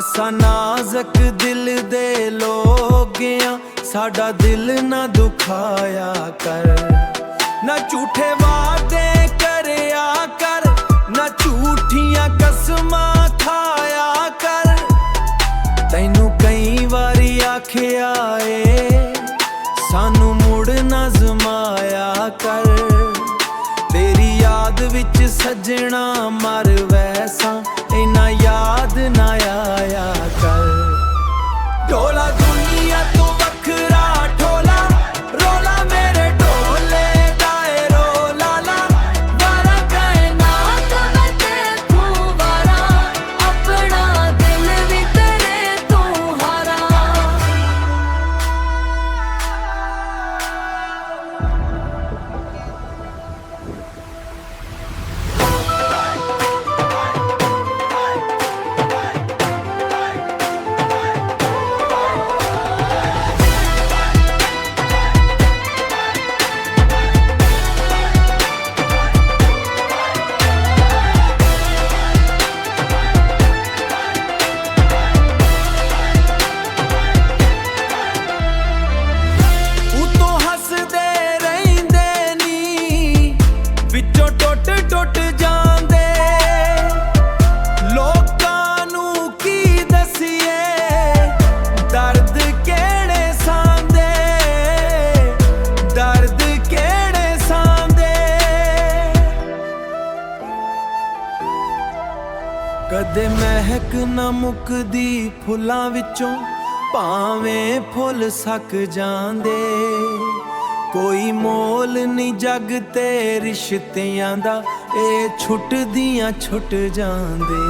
असा नाज़क दिल दे लोग आ, साडा दिल ना दुखाया कर। ना झूठे वादे करया कर, ना झूठियां कसमां खाया कर। तैनू कई वारी आखिया ए सानू मुड़ ना जमाया कर। तेरी याद विच सजना मर वैसा, इना याद ना आया कर। ढोला दुनिया तो वखरा ढोला, रोला मेरे ढोले दाए रोला ला। वारा कायनात में देखूं वारा, अपना दिल भी तेरे तू हारा। टुट जांदे लोकां नू की दसीए, दर्द केड़े सांदे, दर्द केड़े सांदे। कदे महक ना मुकदी फुल्लां विचों, भावें फुल सक जांदे। कोई मोल नहीं जग ते रिश्तियां दा, ए छुट दियां छुट जांदे।